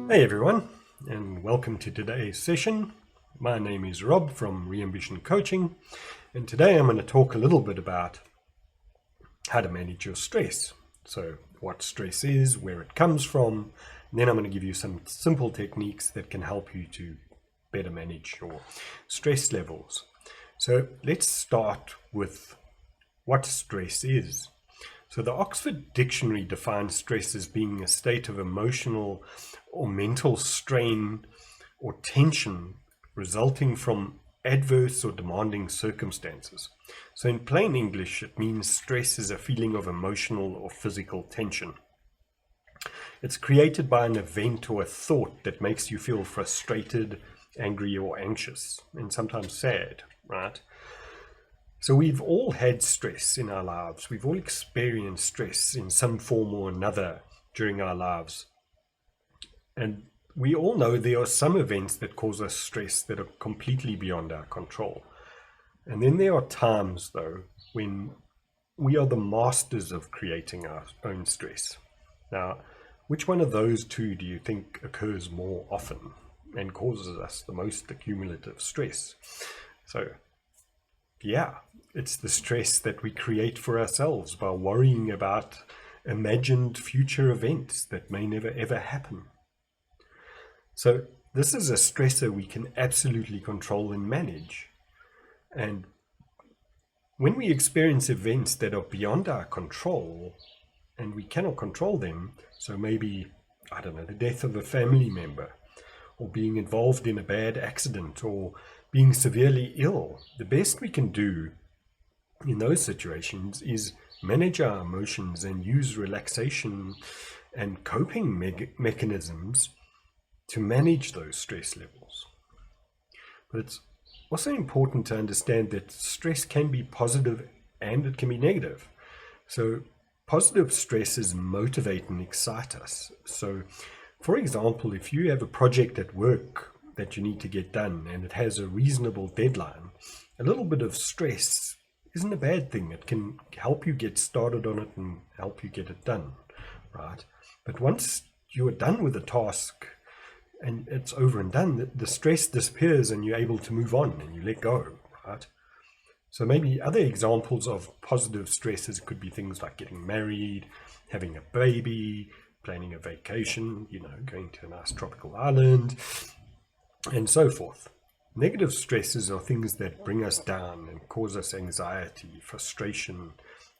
Hey everyone, and welcome to today's session. My name is Rob from Re-Ambition Coaching, and today I'm going to talk a little bit about how to manage your stress. So, what stress is, where it comes from, and then I'm going to give you some simple techniques that can help you to better manage your stress levels. So, let's start with what stress is. So the Oxford Dictionary defines stress as being a state of emotional or mental strain or tension resulting from adverse or demanding circumstances. So in plain English, it means stress is a feeling of emotional or physical tension. It's created by an event or a thought that makes you feel frustrated, angry, or anxious, and sometimes sad, right? So we've all had stress in our lives. We've all experienced stress in some form or another during our lives. And we all know there are some events that cause us stress that are completely beyond our control. And then there are times, though, when we are the masters of creating our own stress. Now, which one of those two do you think occurs more often and causes us the most accumulative stress? So, yeah, it's the stress that we create for ourselves by worrying about imagined future events that may never ever happen. So this is a stressor we can absolutely control and manage. And when we experience events that are beyond our control and we cannot control them, so maybe, I don't know, the death of a family member, or being involved in a bad accident, or being severely ill, the best we can do in those situations is manage our emotions and use relaxation and coping mechanisms to manage those stress levels. But it's also important to understand that stress can be positive and it can be negative. So positive stresses motivate and excite us. So for example, if you have a project at work that you need to get done and it has a reasonable deadline, a little bit of stress isn't a bad thing. It can help you get started on it and help you get it done, right? But once you are done with the task and it's over and done, the stress disappears and you're able to move on and you let go, right? So maybe other examples of positive stresses could be things like getting married, having a baby, planning a vacation, going to a nice tropical island, and so forth. Negative stresses are things that bring us down and cause us anxiety, frustration,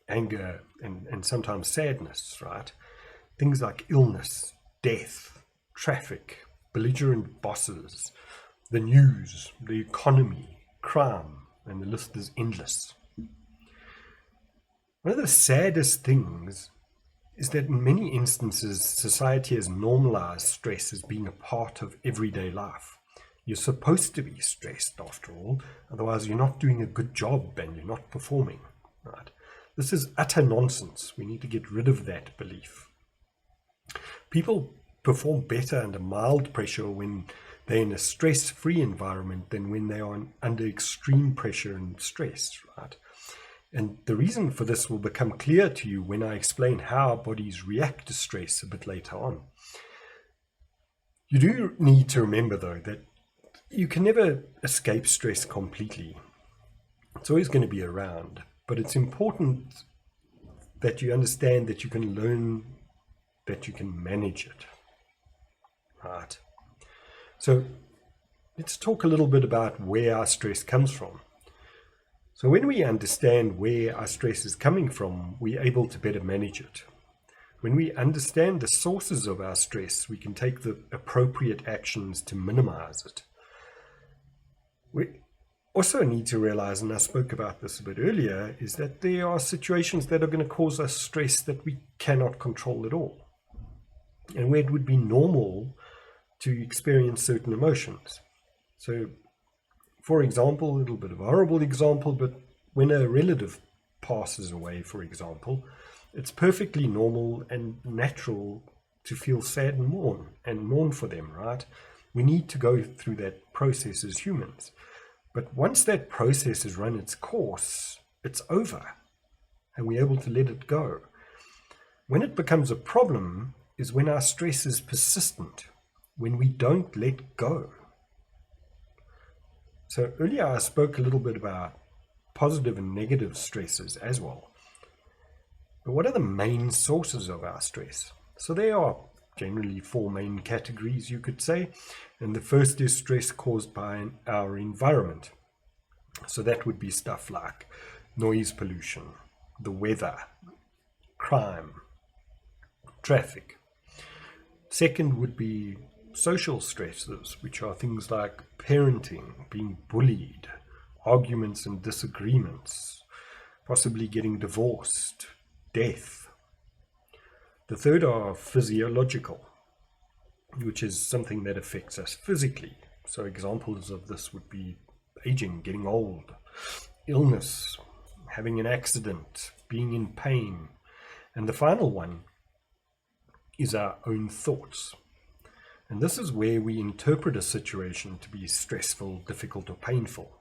anger, and sometimes sadness, right? Things like illness, death, traffic, belligerent bosses, the news, the economy, crime, and the list is endless. One of the saddest things is that in many instances, society has normalized stress as being a part of everyday life. You're supposed to be stressed after all, otherwise you're not doing a good job and you're not performing, right? This is utter nonsense. We need to get rid of that belief. People perform better under mild pressure when they're in a stress-free environment than when they are under extreme pressure and stress, right? And the reason for this will become clear to you when I explain how our bodies react to stress a bit later on. You do need to remember, though, that you can never escape stress completely. It's always going to be around, but it's important that you understand that you can learn that you can manage it. Right. So let's talk a little bit about where our stress comes from. So when we understand where our stress is coming from, we're able to better manage it. When we understand the sources of our stress, we can take the appropriate actions to minimize it. We also need to realize, and I spoke about this a bit earlier, is that there are situations that are going to cause us stress that we cannot control at all, and where it would be normal to experience certain emotions. So, for example, a little bit of a horrible example, but when a relative passes away, for example, it's perfectly normal and natural to feel sad and mourn for them, right? We need to go through that process as humans. But once that process has run its course, it's over, and we're able to let it go. When it becomes a problem is when our stress is persistent. when we don't let go. So earlier I spoke a little bit about positive and negative stresses as well. But what are the main sources of our stress? So there are generally four main categories, you could say. And the first is stress caused by our environment. So that would be stuff like noise pollution, the weather, crime, traffic. Second would be social stresses, which are things like parenting, being bullied, arguments and disagreements, possibly getting divorced, death. The third are physiological, which is something that affects us physically. So examples of this would be aging, getting old, illness, having an accident, being in pain. And the final one is our own thoughts. And this is where we interpret a situation to be stressful, difficult, or painful.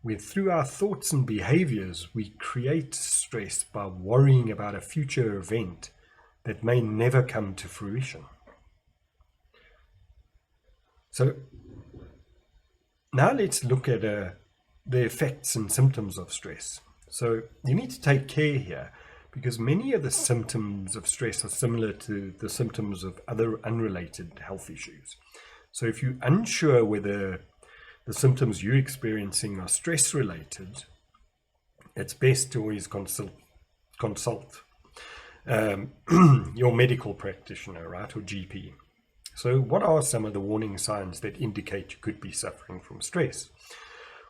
Where through our thoughts and behaviors, we create stress by worrying about a future event that may never come to fruition. So now let's look at the effects and symptoms of stress. So you need to take care here, because many of the symptoms of stress are similar to the symptoms of other unrelated health issues. So if you're unsure whether the symptoms you're experiencing are stress related, it's best to always consult your medical practitioner, right, or GP. So what are some of the warning signs that indicate you could be suffering from stress?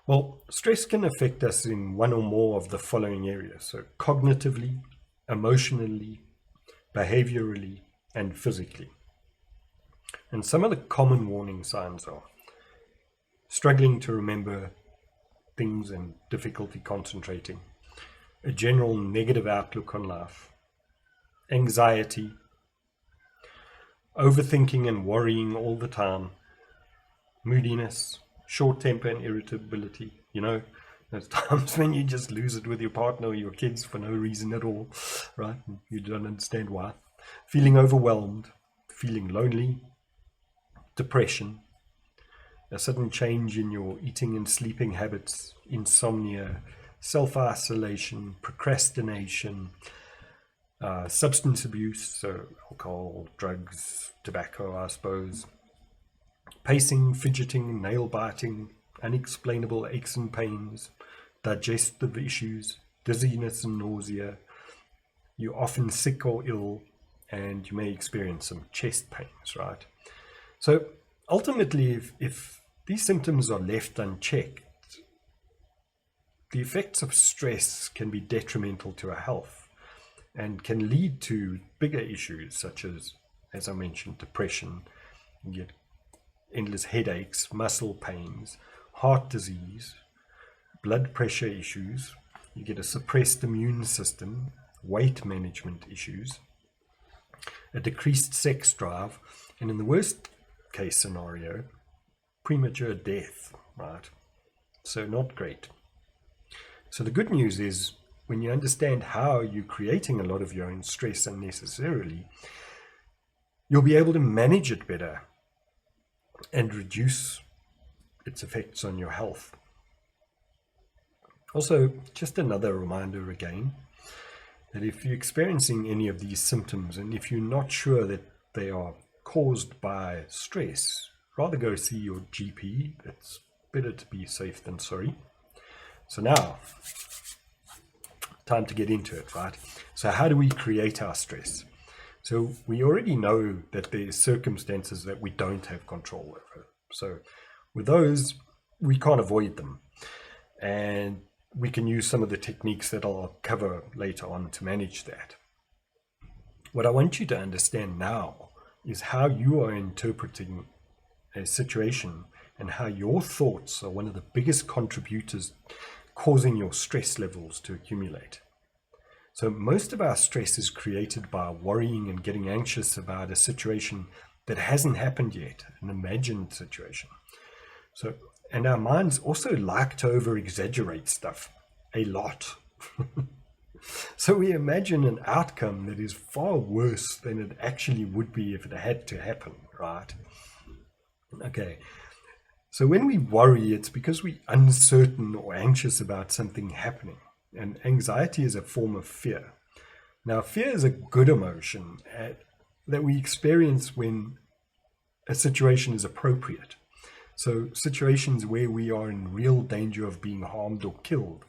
Well, stress can affect us in one or more of the following areas. So cognitively, emotionally, behaviorally, and physically. And some of the common warning signs are struggling to remember things and difficulty concentrating, a general negative outlook on life, anxiety, overthinking and worrying all the time, moodiness, short temper and irritability, those times when you just lose it with your partner or your kids for no reason at all, right? You don't understand why. Feeling overwhelmed, feeling lonely, depression, a sudden change in your eating and sleeping habits, insomnia, self-isolation, procrastination, substance abuse, so alcohol, drugs, tobacco, I suppose, pacing, fidgeting, nail biting, unexplainable aches and pains, digestive issues, dizziness and nausea. You're often sick or ill, and you may experience some chest pains, right? So ultimately, if these symptoms are left unchecked, the effects of stress can be detrimental to our health and can lead to bigger issues such as I mentioned, depression. You get endless headaches, muscle pains, heart disease, blood pressure issues. You get a suppressed immune system, weight management issues, a decreased sex drive, and in the worst case scenario, premature death, right? So not great. So the good news is, when you understand how you're creating a lot of your own stress unnecessarily, you'll be able to manage it better and reduce its effects on your health. Also, just another reminder again, that if you're experiencing any of these symptoms, and if you're not sure that they are caused by stress, rather go see your GP. It's better to be safe than sorry. So now, time to get into it, right? So how do we create our stress? So we already know that there's circumstances that we don't have control over. So with those, we can't avoid them. And we can use some of the techniques that I'll cover later on to manage that. What I want you to understand now is how you are interpreting a situation and how your thoughts are one of the biggest contributors causing your stress levels to accumulate. So most of our stress is created by worrying and getting anxious about a situation that hasn't happened yet, an imagined situation. So, and our minds also like to over-exaggerate stuff a lot. So we imagine an outcome that is far worse than it actually would be if it had to happen, right? Okay, so when we worry, it's because we're uncertain or anxious about something happening. And anxiety is a form of fear. Now, fear is a good emotion that we experience when a situation is appropriate. So situations where we are in real danger of being harmed or killed.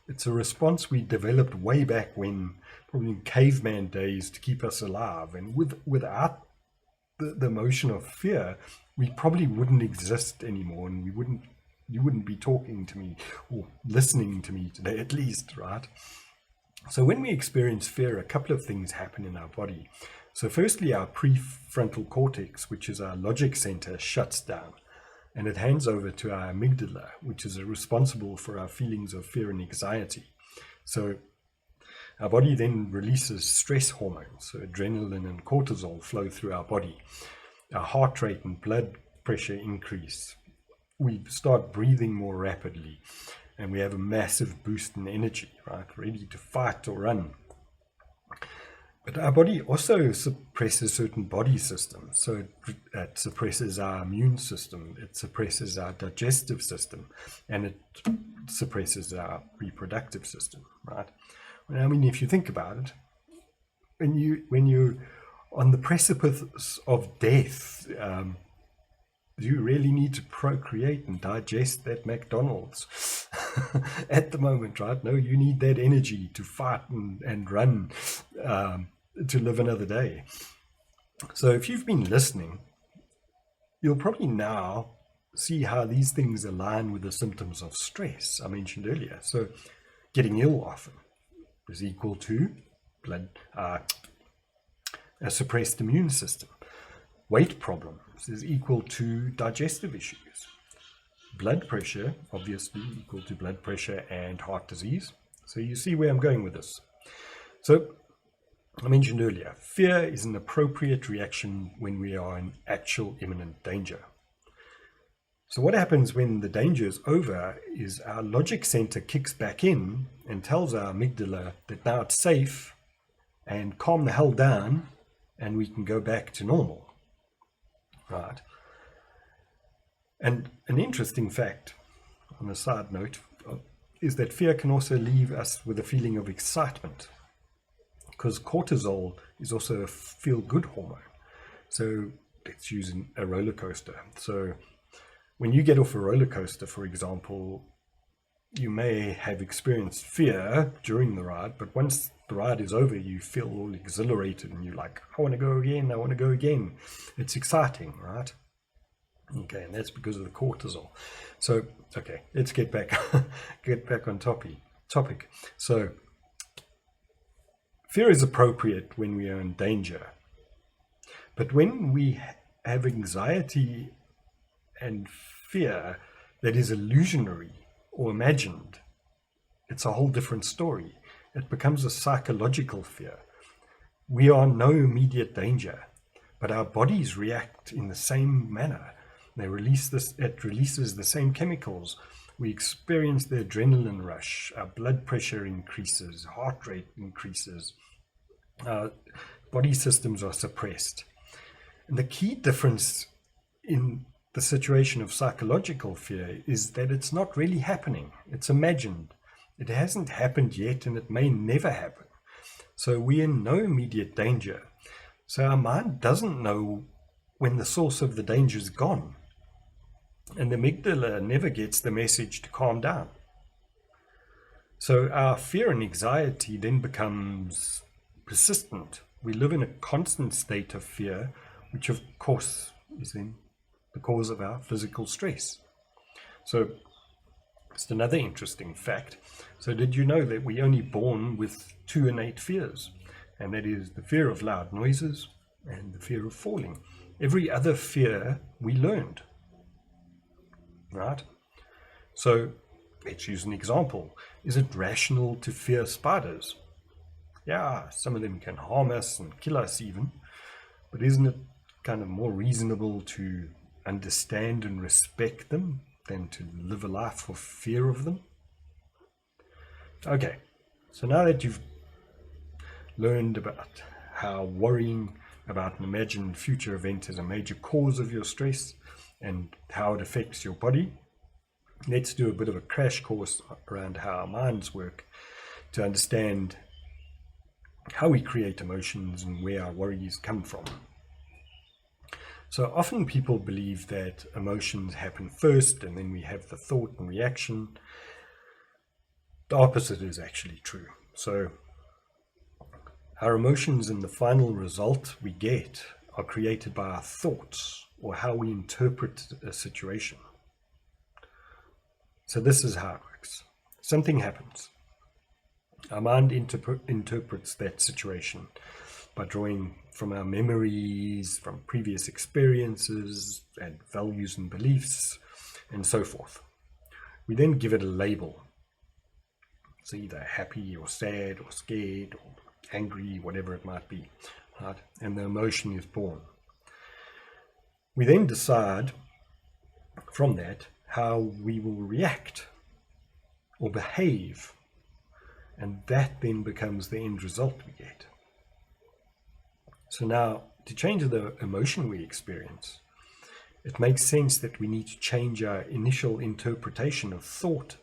It's a response we developed way back when, probably in caveman days, to keep us alive. And without the emotion of fear, we probably wouldn't exist anymore, and you wouldn't be talking to me or listening to me today, at least, right? So when we experience fear, a couple of things happen in our body. So firstly, our prefrontal cortex, which is our logic center, shuts down, and it hands over to our amygdala, which is responsible for our feelings of fear and anxiety. So our body then releases stress hormones, so adrenaline and cortisol flow through our body. Our heart rate and blood pressure increase. We start breathing more rapidly, and we have a massive boost in energy, right? Ready to fight or run. But our body also suppresses certain body systems. So it suppresses our immune system, it suppresses our digestive system, and it suppresses our reproductive system, right? I mean, if you think about it, when you're on the precipice of death, do you really need to procreate and digest that McDonald's at the moment, right? No, you need that energy to fight and run to live another day. So if you've been listening, you'll probably now see how these things align with the symptoms of stress I mentioned earlier. So getting ill often is equal to a suppressed immune system. Weight problems is equal to digestive issues. Blood pressure, obviously, equal to blood pressure and heart disease. So you see where I'm going with this. So I mentioned earlier, fear is an appropriate reaction when we are in actual imminent danger. So what happens when the danger is over is our logic center kicks back in and tells our amygdala that now it's safe and calm the hell down and we can go back to normal. Right. And an interesting fact, on a side note, is that fear can also leave us with a feeling of excitement, because cortisol is also a feel-good hormone. So let's use a roller coaster. So when you get off a roller coaster, for example, you may have experienced fear during the ride, but once the ride is over, you feel all exhilarated and you're like, I want to go again, I want to go again. It's exciting, right? Okay, and that's because of the cortisol. So, okay, let's get back on topic. So, fear is appropriate when we are in danger. But when we have anxiety and fear that is illusionary or imagined, it's a whole different story. It becomes a psychological fear. We are in no immediate danger, but our bodies react in the same manner. It releases the same chemicals. We experience the adrenaline rush, our blood pressure increases, heart rate increases, our body systems are suppressed. And the key difference in the situation of psychological fear is that it's not really happening. It's imagined. It hasn't happened yet, and it may never happen. So we're in no immediate danger. So our mind doesn't know when the source of the danger is gone. And the amygdala never gets the message to calm down. So our fear and anxiety then becomes persistent. We live in a constant state of fear, which of course is then the cause of our physical stress. So just another interesting fact. So did you know that we're only born with 2 innate fears? And that is the fear of loud noises and the fear of falling. Every other fear we learned. Right? So let's use an example. Is it rational to fear spiders? Yeah, some of them can harm us and kill us even. But isn't it kind of more reasonable to understand and respect them than to live a life for fear of them? Okay, so now that you've learned about how worrying about an imagined future event is a major cause of your stress, and how it affects your body, let's do a bit of a crash course around how our minds work to understand how we create emotions and where our worries come from. So often people believe that emotions happen first and then we have the thought and reaction. The opposite is actually true. So our emotions and the final result we get are created by our thoughts or how we interpret a situation. So this is how it works. Something happens. Our mind interprets that situation by drawing from our memories, from previous experiences and values and beliefs, and so forth. We then give it a label. It's either happy or sad or scared or angry, whatever it might be, right? And the emotion is born. We then decide from that how we will react or behave, and that then becomes the end result we get. So now, to change the emotion we experience, it makes sense that we need to change our initial interpretation of thought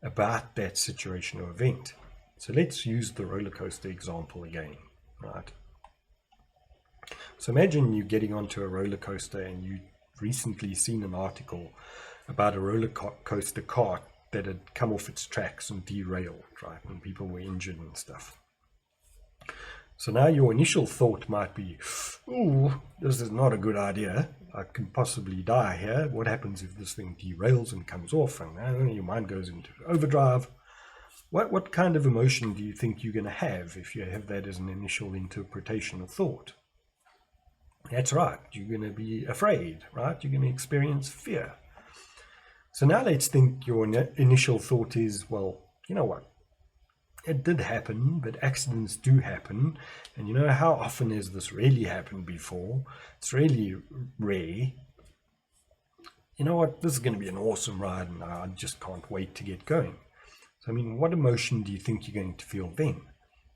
about that situation or event. So let's use the roller coaster example again, right? So imagine you getting onto a roller coaster and you recently seen an article about a roller coaster cart that had come off its tracks and derailed, right? And people were injured and stuff. So now your initial thought might be, ooh, this is not a good idea. I can possibly die here. What happens if this thing derails and comes off? And your mind goes into overdrive. What kind of emotion do you think you're going to have if you have that as an initial interpretation of thought? That's right. You're going to be afraid, right? You're going to experience fear. So now let's think your initial thought is, well, you know what? It did happen, but accidents do happen. And you know, how often has this really happened before? It's really rare. You know what? This is going to be an awesome ride and I just can't wait to get going. So, I mean, what emotion do you think you're going to feel then?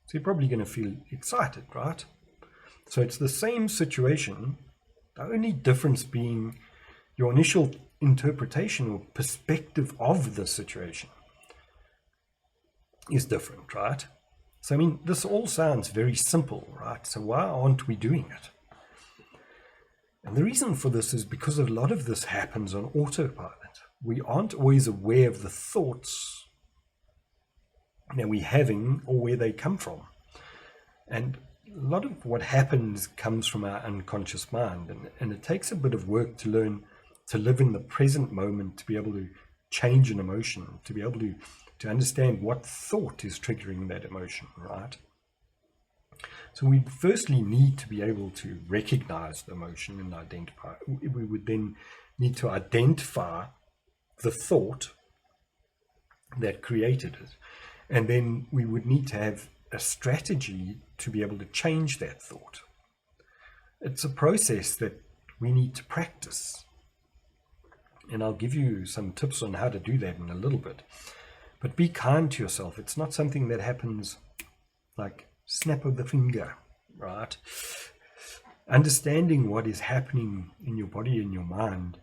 So you're probably going to feel excited, right? So it's the same situation, the only difference being your initial interpretation or perspective of the situation is different, right? So, I mean, this all sounds very simple, right? So why aren't we doing it? And the reason for this is because a lot of this happens on autopilot. We aren't always aware of the thoughts that we're having or where they come from. And a lot of what happens comes from our unconscious mind. And it takes a bit of work to learn to live in the present moment, to be able to change an emotion, to be able to understand what thought is triggering that emotion, right? So we firstly need to be able to recognize the emotion and identify. We would then need to identify the thought that created it. And then we would need to have a strategy to be able to change that thought. It's a process that we need to practice. And I'll give you some tips on how to do that in a little bit. But be kind to yourself. It's not something that happens like snap of the finger, right? Understanding what is happening in your body and your mind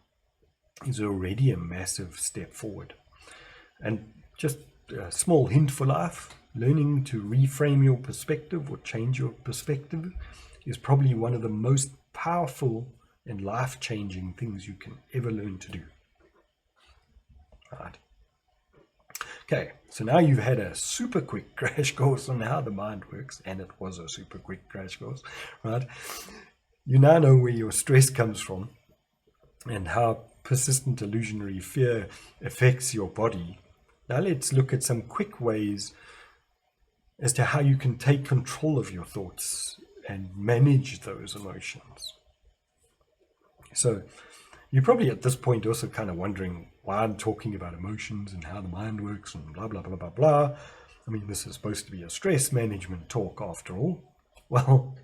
is already a massive step forward. And just a small hint for life, learning to reframe your perspective or change your perspective is probably one of the most powerful and life-changing things you can ever learn to do. Right. Okay, so now you've had a super quick crash course on how the mind works, and it was a super quick crash course, right? You now know where your stress comes from and how persistent illusionary fear affects your body. Now let's look at some quick ways as to how you can take control of your thoughts and manage those emotions. So you're probably at this point also kind of wondering why I'm talking about emotions and how the mind works and blah, blah, blah, blah, blah. I mean, this is supposed to be a stress management talk after all. Well,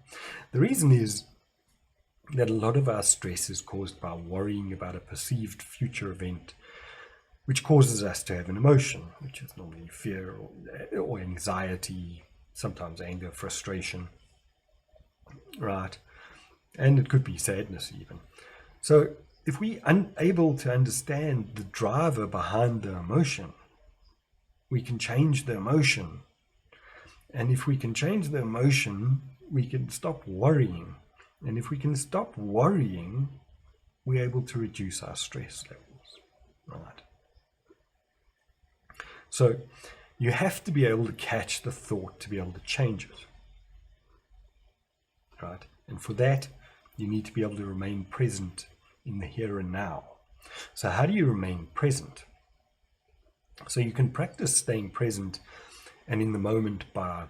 the reason is that a lot of our stress is caused by worrying about a perceived future event, which causes us to have an emotion, which is normally fear or anxiety, sometimes anger, frustration, right? And it could be sadness even. So if we unable to understand the driver behind the emotion, we can change the emotion. And if we can change the emotion, we can stop worrying. And if we can stop worrying, we're able to reduce our stress levels. Right. So you have to be able to catch the thought to be able to change it. Right. And for that, you need to be able to remain present in the here and now. So how do you remain present? So you can practice staying present and in the moment by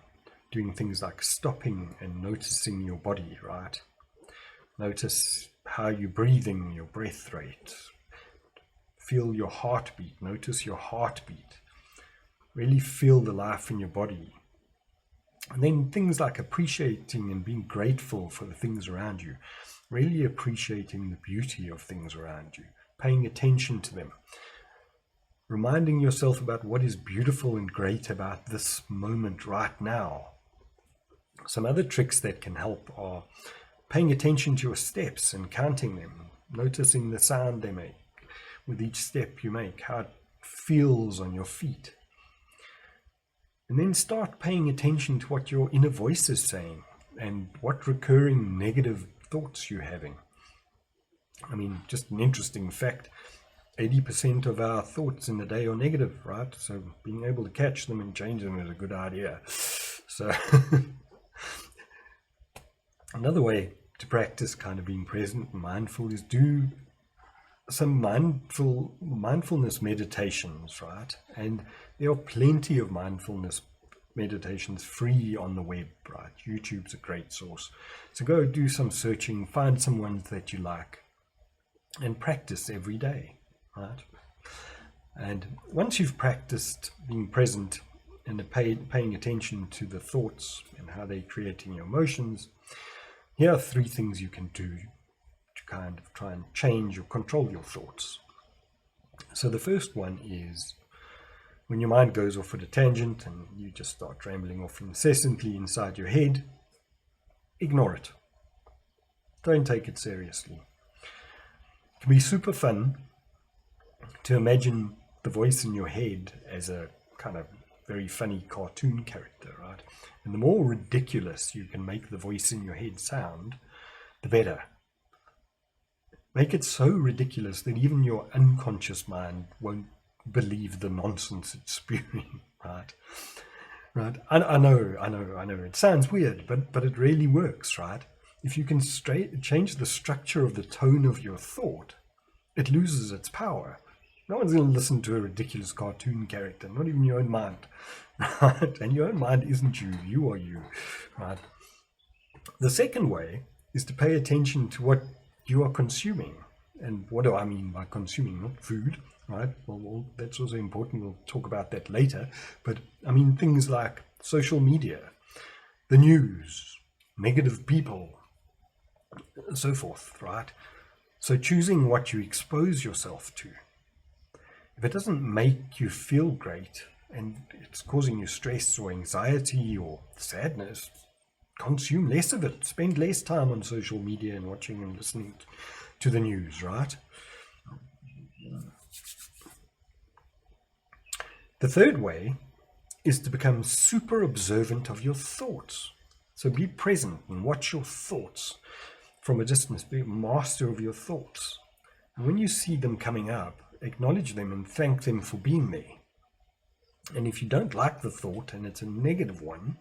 doing things like stopping and noticing your body, right? Notice how you're breathing, your breath rate. Feel your heartbeat. Notice your heartbeat. Really feel the life in your body. And then things like appreciating and being grateful for the things around you. Really appreciating the beauty of things around you. Paying attention to them. Reminding yourself about what is beautiful and great about this moment right now. Some other tricks that can help are paying attention to your steps and counting them. Noticing the sound they make with each step you make. How it feels on your feet. And then start paying attention to what your inner voice is saying and what recurring negative thoughts you're having. I mean, just an interesting fact, 80% of our thoughts in the day are negative, right? So being able to catch them and change them is a good idea. So another way to practice kind of being present and mindful is do some mindfulness meditations, right? And there are plenty of mindfulness meditations free on the web, right? YouTube's a great source. So go do some searching, find some ones that you like, and practice every day, right? And once you've practiced being present and paying attention to the thoughts and how they're creating your emotions, here are 3 things you can do to kind of try and change or control your thoughts. So the first one is when your mind goes off at a tangent and you just start rambling off incessantly inside your head, ignore it. Don't take it seriously. It can be super fun to imagine the voice in your head as a kind of very funny cartoon character, right? And the more ridiculous you can make the voice in your head sound, the better. Make it so ridiculous that even your unconscious mind won't believe the nonsense it's spewing, right? Right? I know. It sounds weird, but it really works, right? If you can change the structure of the tone of your thought, it loses its power. No one's going to listen to a ridiculous cartoon character, not even your own mind, right? And your own mind isn't you, you are you, right? The second way is to pay attention to what you are consuming. And what do I mean by consuming? Not food, right? Well, that's also important. We'll talk about that later. But I mean things like social media, the news, negative people, so forth, right? So choosing what you expose yourself to. If it doesn't make you feel great and it's causing you stress or anxiety or sadness, consume less of it. Spend less time on social media and watching and listening to the news, right? The third way is to become super observant of your thoughts. So be present and watch your thoughts from a distance. Be a master of your thoughts. And when you see them coming up, acknowledge them and thank them for being there. And if you don't like the thought and it's a negative one,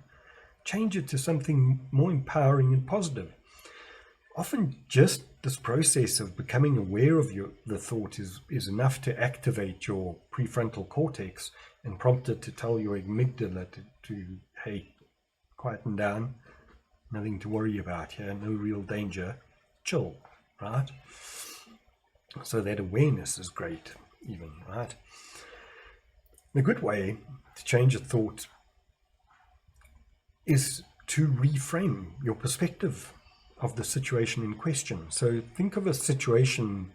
change it to something more empowering and positive. Often just this process of becoming aware of the thought is enough to activate your prefrontal cortex and prompt it to tell your amygdala to hey, quieten down, nothing to worry about here, no real danger, chill, right? So that awareness is great even, right? A good way to change a thought is to reframe your perspective of the situation in question. So think of a situation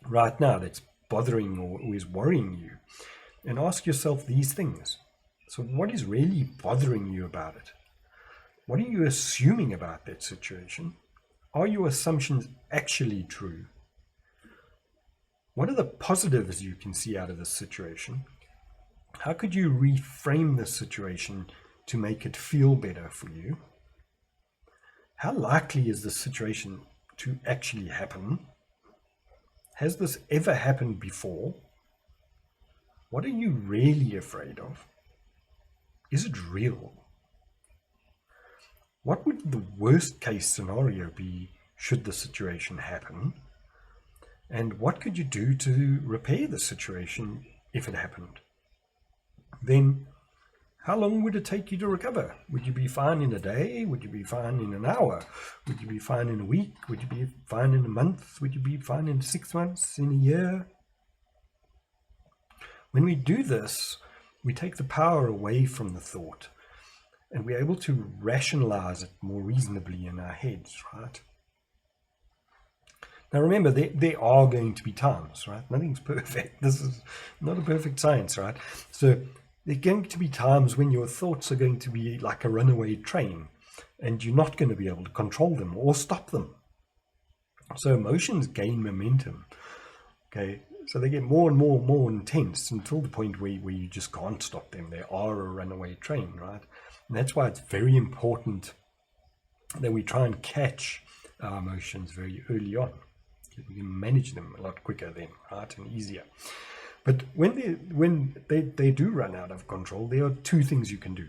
right now that's bothering or is worrying you and ask yourself these things. So what is really bothering you about it? What are you assuming about that situation? Are your assumptions actually true? What are the positives you can see out of this situation? How could you reframe this situation to make it feel better for you? How likely is this situation to actually happen? Has this ever happened before? What are you really afraid of? Is it real? What would the worst case scenario be should the situation happen? And what could you do to repair the situation if it happened? Then how long would it take you to recover? Would you be fine in a day? Would you be fine in an hour? Would you be fine in a week? Would you be fine in a month? Would you be fine in 6 months, in a year? When we do this, we take the power away from the thought, and we're able to rationalize it more reasonably in our heads, right? Now remember, there are going to be times, right? Nothing's perfect. This is not a perfect science, right? So there are going to be times when your thoughts are going to be like a runaway train, and you're not going to be able to control them or stop them. So emotions gain momentum, okay? So they get more and more and more intense until the point where you just can't stop them. They are a runaway train, right? And that's why it's very important that we try and catch our emotions very early on. We can manage them a lot quicker then, right, and easier. But when they do run out of control, there are two things you can do.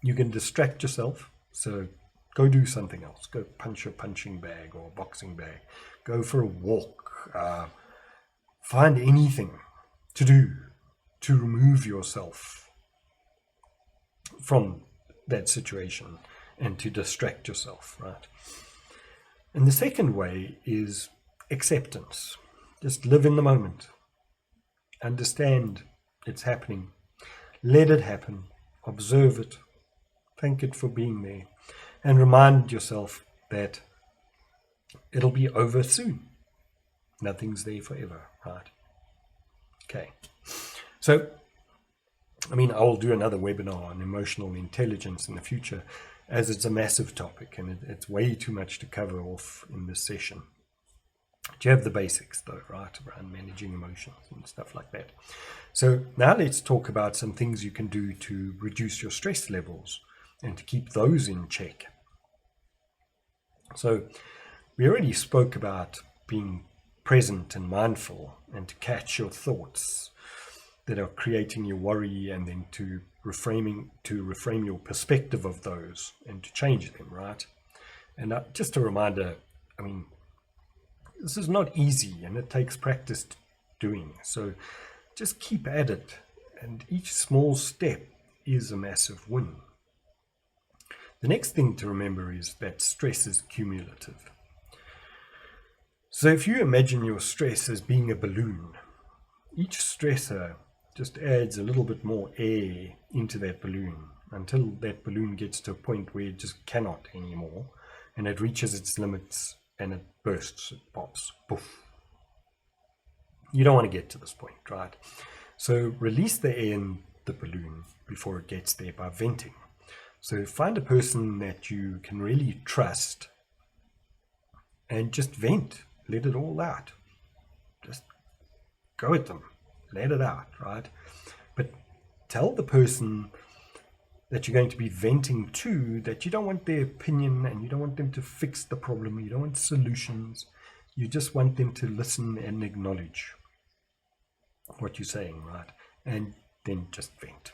You can distract yourself, so go do something else. Go punch a punching bag or a boxing bag. Go for a walk. Find anything to do to remove yourself from that situation and to distract yourself, right? And the second way is acceptance. Just live in the moment. Understand it's happening. Let it happen. Observe it. Thank it for being there. And remind yourself that it'll be over soon. Nothing's there forever, right? Okay. So, I will do another webinar on emotional intelligence in the future, as it's a massive topic and it's way too much to cover off in this session. But you have the basics though, right, around managing emotions and stuff like that. So now let's talk about some things you can do to reduce your stress levels and to keep those in check. So we already spoke about being present and mindful and to catch your thoughts that are creating your worry, and then to reframe your perspective of those and to change them, right? And just a reminder, this is not easy and it takes practice doing. So just keep at it, and each small step is a massive win. The next thing to remember is that stress is cumulative. So if you imagine your stress as being a balloon, each stressor just adds a little bit more air into that balloon until that balloon gets to a point where it just cannot anymore, and it reaches its limits and it bursts, it pops, poof. You don't want to get to this point, right? So release the air in the balloon before it gets there by venting. So find a person that you can really trust and just vent, let it all out. Just go at them. Let it out, right? But tell the person that you're going to be venting to that you don't want their opinion and you don't want them to fix the problem. You don't want solutions. You just want them to listen and acknowledge what you're saying, right? And then just vent,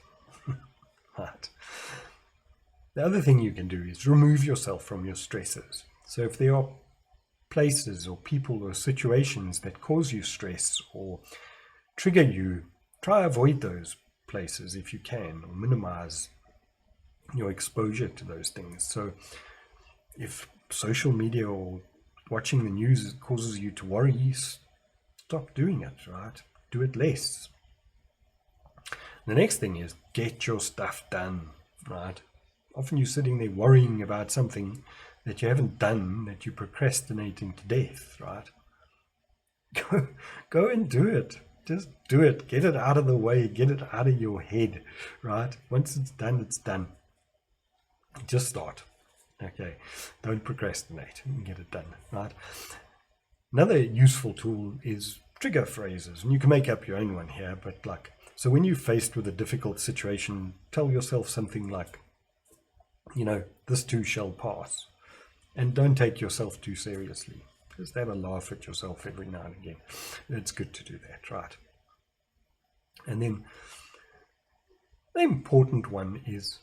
right? The other thing you can do is remove yourself from your stresses. So if there are places or people or situations that cause you stress or trigger you, try avoid those places if you can, or minimize your exposure to those things. So if social media or watching the news causes you to worry, stop doing it, right? Do it less. The next thing is get your stuff done, right? Often you're sitting there worrying about something that you haven't done, that you're procrastinating to death, right? Go and do it. Just do it. Get it out of the way. Get it out of your head, right? Once it's done, it's done. Just start. Okay. Don't procrastinate and get it done, right? Another useful tool is trigger phrases, and you can make up your own one here, but like, so when you're faced with a difficult situation, tell yourself something like, this too shall pass. And don't take yourself too seriously. Just have a laugh at yourself every now and again. It's good to do that, right? And then the important one is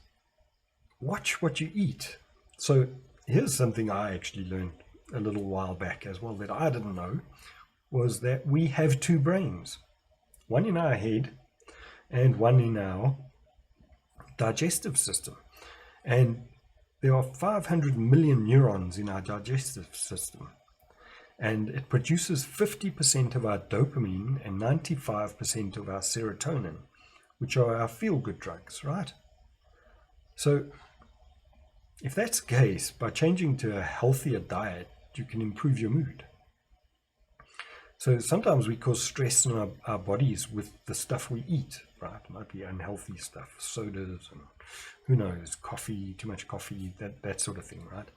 watch what you eat. So here's something I actually learned a little while back as well that I didn't know, was that we have two brains, one in our head and one in our digestive system. And there are 500 million neurons in our digestive system, and it produces 50% of our dopamine and 95% of our serotonin, which are our feel-good drugs, right? So if that's the case, by changing to a healthier diet, you can improve your mood. So sometimes we cause stress in our bodies with the stuff we eat, right? It might be unhealthy stuff, sodas, and who knows, coffee, too much coffee, that sort of thing, right?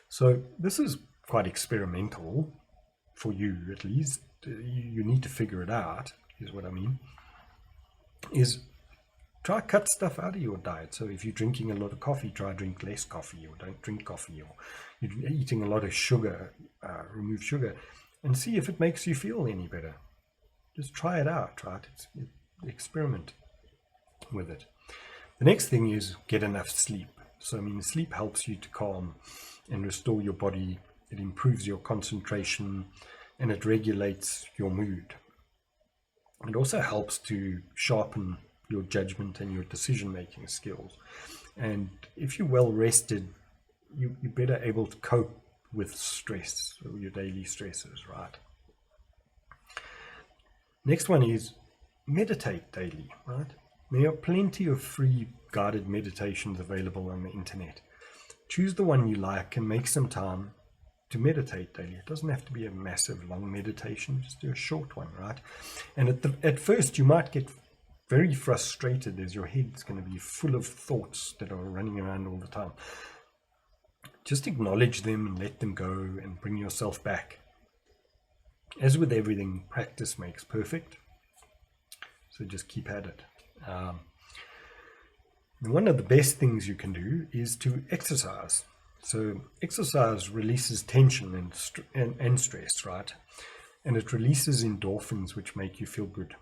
So this is quite experimental for you, at least. You need to figure it out, is what I mean, is try cut stuff out of your diet. So if you're drinking a lot of coffee, try drink less coffee, or don't drink coffee, or you're eating a lot of sugar, remove sugar, and see if it makes you feel any better. Just try it out, right? Experiment with it. The next thing is get enough sleep. So, sleep helps you to calm and restore your body. It improves your concentration and it regulates your mood. It also helps to sharpen your judgment and your decision-making skills. And if you're well rested, you're better able to cope with stress, or your daily stresses, right? Next one is meditate daily, right? There are plenty of free guided meditations available on the internet. Choose the one you like and make some time to meditate daily. It doesn't have to be a massive long meditation, just do a short one, right? And at first you might get very frustrated as your head's going to be full of thoughts that are running around all the time. Just acknowledge them and let them go and bring yourself back. As with everything, practice makes perfect. So just keep at it. One of the best things you can do is to exercise. So exercise releases tension and stress, right? And it releases endorphins, which make you feel good.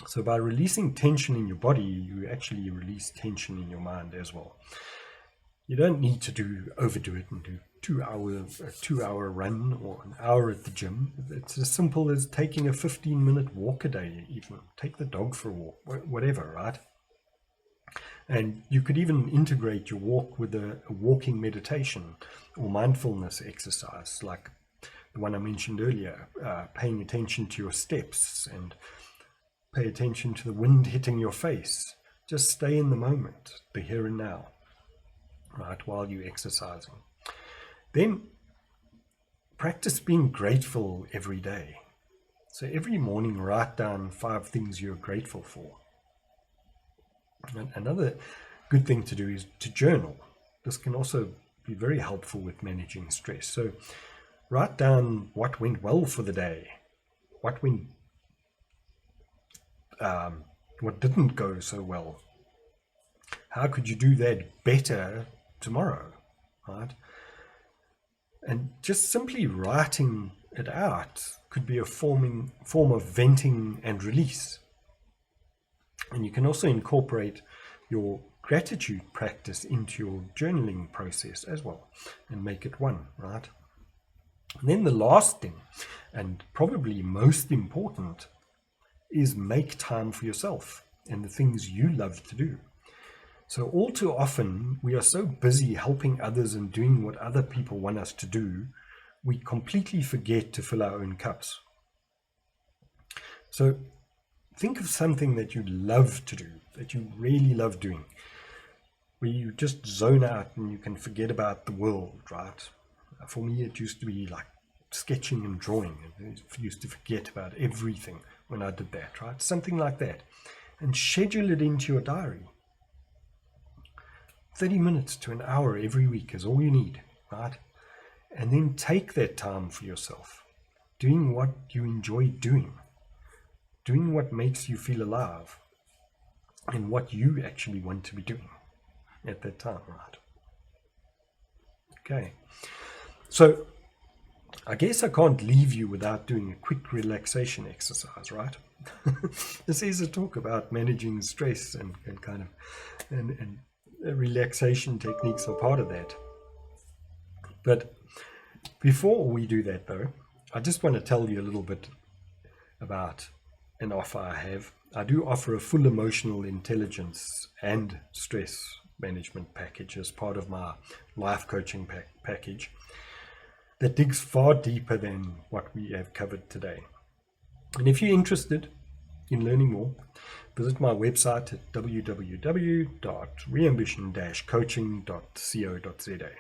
So by releasing tension in your body, you actually release tension in your mind as well. You don't need to overdo it and do a 2-hour run or an hour at the gym. It's as simple as taking a 15-minute walk a day, even. Take the dog for a walk, whatever, right? And you could even integrate your walk with a walking meditation or mindfulness exercise, like the one I mentioned earlier, paying attention to your steps and pay attention to the wind hitting your face. Just stay in the moment, the here and now, right, while you're exercising. Then practice being grateful every day. So every morning, write down 5 things you're grateful for. And another good thing to do is to journal. This can also be very helpful with managing stress. So write down what went well for the day, what didn't go so well. How could you do that better tomorrow, right? And just simply writing it out could be a form of venting and release. And you can also incorporate your gratitude practice into your journaling process as well and make it one, right? And then the last thing, and probably most important, is make time for yourself and the things you love to do. So all too often, we are so busy helping others and doing what other people want us to do, we completely forget to fill our own cups. So think of something that you love to do, that you really love doing, where you just zone out and you can forget about the world, right? For me, it used to be like sketching and drawing. I used to forget about everything when I did that, right? Something like that. And schedule it into your diary. 30 minutes to an hour every week is all you need, right? And then take that time for yourself. doing what you enjoy doing what makes you feel alive, and what you actually want to be doing at that time, right? Okay, so I guess I can't leave you without doing a quick relaxation exercise, right? This is a talk about managing stress and relaxation techniques are part of that. But before we do that, though, I just want to tell you a little bit about an offer I have. I do offer a full emotional intelligence and stress management package as part of my life coaching package that digs far deeper than what we have covered today. And if you're interested in learning more, visit my website at www.reambition-coaching.co.za.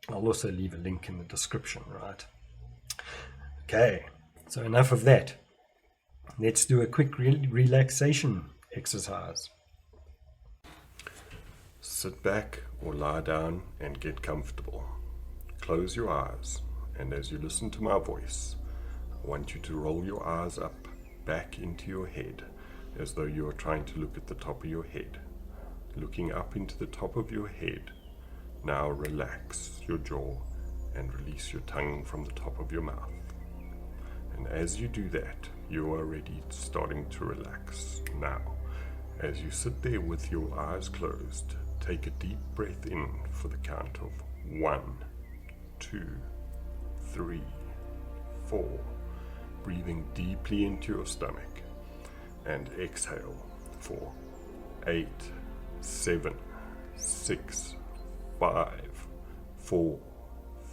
I'll also leave a link in the description, right? Okay, so enough of that. Let's do a quick relaxation exercise. Sit back or lie down and get comfortable. Close your eyes, and as you listen to my voice, I want you to roll your eyes up, back into your head, as though you are trying to look at the top of your head. Looking up into the top of your head, now relax your jaw and release your tongue from the top of your mouth. And as you do that, you are already starting to relax. Now, as you sit there with your eyes closed, take a deep breath in for the count of 1, 2, 3, 4, breathing deeply into your stomach, and exhale for 8, 7, 6, 5, 4,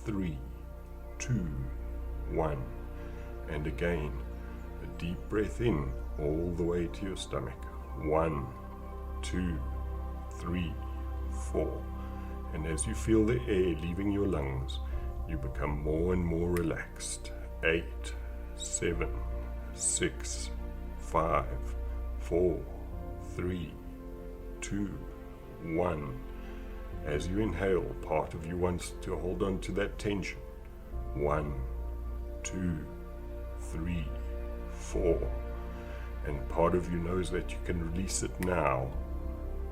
3, 2, 1, and again a deep breath in all the way to your stomach. 1, 2, 3, 4, and as you feel the air leaving your lungs, you become more and more relaxed. 8, 7, 6, 5, 4, 3, 2, 1. As you inhale, part of you wants to hold on to that tension. 1, 2, 3, 4. And part of you knows that you can release it now.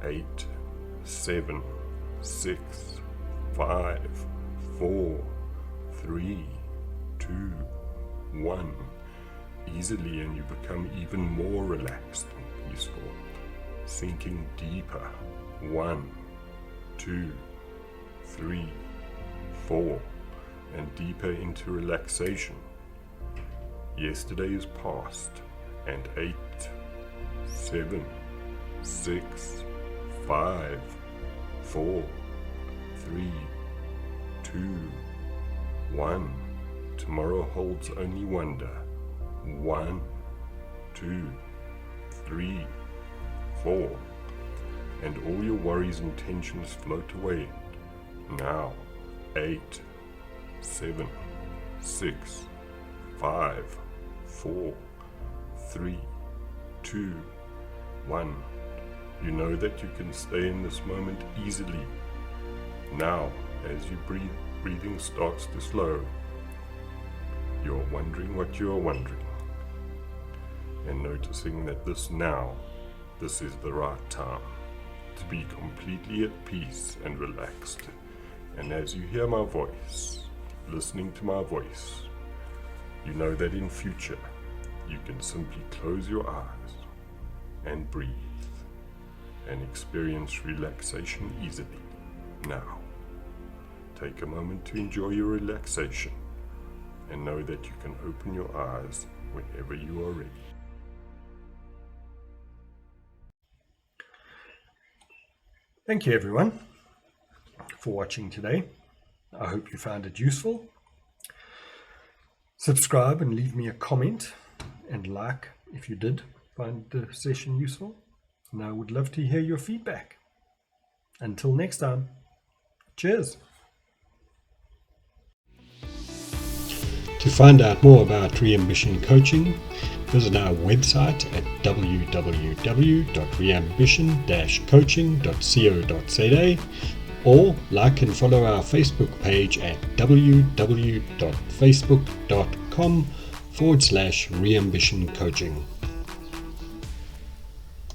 8, 7, 6, 5, 4, 3, 2, 1. Easily, and you become even more relaxed and peaceful, sinking deeper. 1, 2, 3, 4, and deeper into relaxation. Yesterday is past, and 8, 7, 6, 5, 4, 3, 2, 1. Tomorrow holds only wonder. 1, 2, 3, 4. And all your worries and tensions float away. Now, 8, 7, 6, 5, 4, 3, 2, 1. You know that you can stay in this moment easily. Now, as you breathe, breathing starts to slow. You're wondering what you are wondering, and noticing that this is the right time to be completely at peace and relaxed. And as you hear my voice, listening to my voice, you know that in future you can simply close your eyes and breathe and experience relaxation easily. Now, take a moment to enjoy your relaxation and know that you can open your eyes whenever you are ready. Thank you, everyone, for watching today. I hope you found it useful. Subscribe and leave me a comment, and like if you did find the session useful. And I would love to hear your feedback. Until next time, cheers. To find out more about Re-Ambition Coaching, visit our website at www.reambition-coaching.co.za, or like and follow our Facebook page at www.facebook.com/Reambition Coaching.